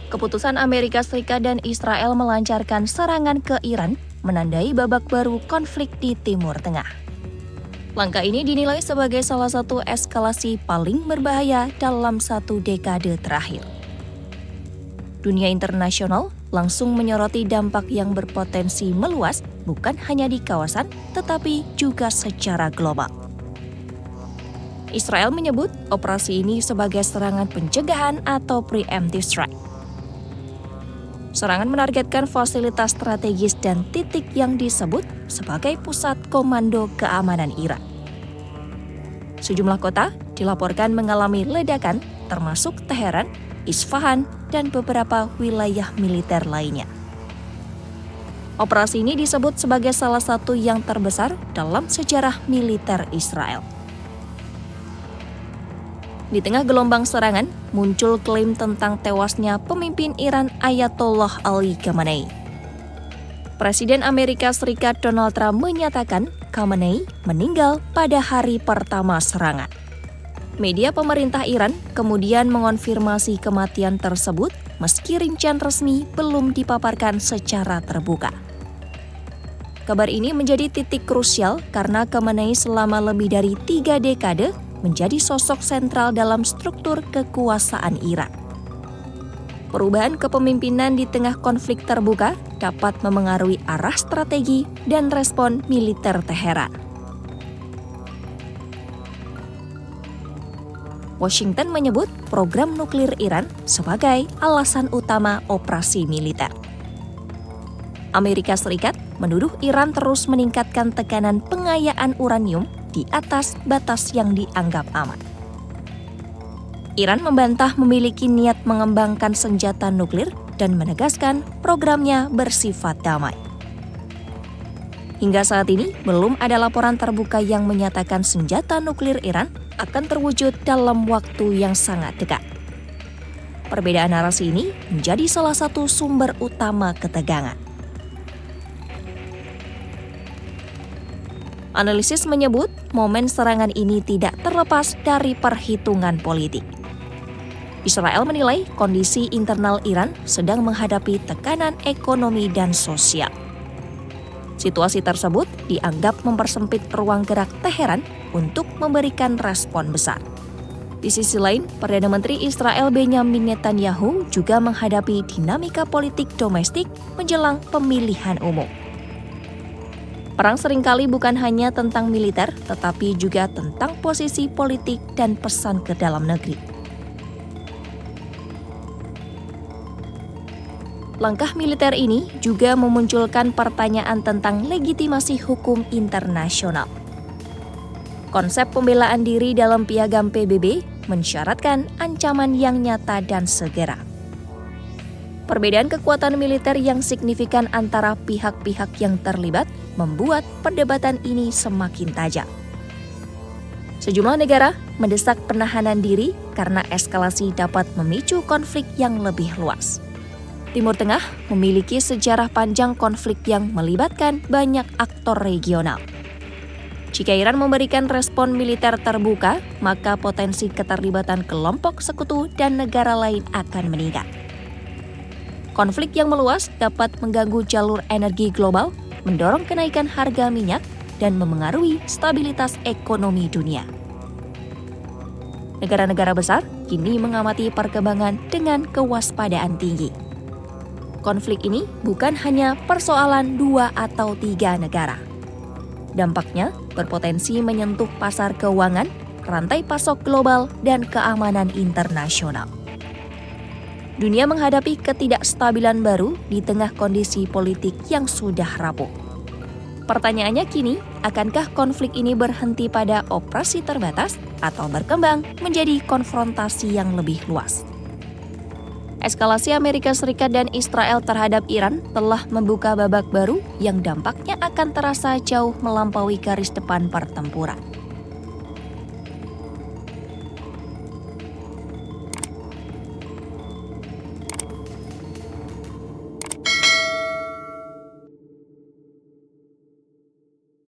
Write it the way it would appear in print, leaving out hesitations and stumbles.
Keputusan Amerika Serikat dan Israel melancarkan serangan ke Iran menandai babak baru konflik di Timur Tengah. Langkah ini dinilai sebagai salah satu eskalasi paling berbahaya dalam satu dekade terakhir. Dunia internasional langsung menyoroti dampak yang berpotensi meluas bukan hanya di kawasan, tetapi juga secara global. Israel menyebut operasi ini sebagai serangan pencegahan atau preemptive strike. Serangan menargetkan fasilitas strategis dan titik yang disebut sebagai pusat komando keamanan Iran. Sejumlah kota dilaporkan mengalami ledakan, termasuk Teheran, Isfahan, dan beberapa wilayah militer lainnya. Operasi ini disebut sebagai salah satu yang terbesar dalam sejarah militer Israel. Di tengah gelombang serangan, muncul klaim tentang tewasnya pemimpin Iran Ayatollah Ali Khamenei. Presiden Amerika Serikat Donald Trump menyatakan Khamenei meninggal pada hari pertama serangan. Media pemerintah Iran kemudian mengonfirmasi kematian tersebut meski rincian resmi belum dipaparkan secara terbuka. Kabar ini menjadi titik krusial karena Khamenei selama lebih dari 3 dekade menjadi sosok sentral dalam struktur kekuasaan Iran. Perubahan kepemimpinan di tengah konflik terbuka dapat memengaruhi arah strategi dan respon militer Teheran. Washington menyebut program nuklir Iran sebagai alasan utama operasi militer. Amerika Serikat menuduh Iran terus meningkatkan tekanan pengayaan uranium di atas batas yang dianggap aman. Iran membantah memiliki niat mengembangkan senjata nuklir dan menegaskan programnya bersifat damai. Hingga saat ini, belum ada laporan terbuka yang menyatakan senjata nuklir Iran akan terwujud dalam waktu yang sangat dekat. Perbedaan narasi ini menjadi salah satu sumber utama ketegangan. Analisis menyebut momen serangan ini tidak terlepas dari perhitungan politik. Israel menilai kondisi internal Iran sedang menghadapi tekanan ekonomi dan sosial. Situasi tersebut dianggap mempersempit ruang gerak Teheran untuk memberikan respon besar. Di sisi lain, Perdana Menteri Israel Benjamin Netanyahu juga menghadapi dinamika politik domestik menjelang pemilihan umum. Perang seringkali bukan hanya tentang militer, tetapi juga tentang posisi politik dan pesan ke dalam negeri. Langkah militer ini juga memunculkan pertanyaan tentang legitimasi hukum internasional. Konsep pembelaan diri dalam piagam PBB mensyaratkan ancaman yang nyata dan segera. Perbedaan kekuatan militer yang signifikan antara pihak-pihak yang terlibat membuat perdebatan ini semakin tajam. Sejumlah negara mendesak penahanan diri karena eskalasi dapat memicu konflik yang lebih luas. Timur Tengah memiliki sejarah panjang konflik yang melibatkan banyak aktor regional. Jika Iran memberikan respon militer terbuka, maka potensi keterlibatan kelompok sekutu dan negara lain akan meningkat. Konflik yang meluas dapat mengganggu jalur energi global, mendorong kenaikan harga minyak, dan memengaruhi stabilitas ekonomi dunia. Negara-negara besar kini mengamati perkembangan dengan kewaspadaan tinggi. Konflik ini bukan hanya persoalan 2 atau 3 negara. Dampaknya berpotensi menyentuh pasar keuangan, rantai pasok global, dan keamanan internasional. Dunia menghadapi ketidakstabilan baru di tengah kondisi politik yang sudah rapuh. Pertanyaannya kini, akankah konflik ini berhenti pada operasi terbatas atau berkembang menjadi konfrontasi yang lebih luas? Eskalasi Amerika Serikat dan Israel terhadap Iran telah membuka babak baru yang dampaknya akan terasa jauh melampaui garis depan pertempuran.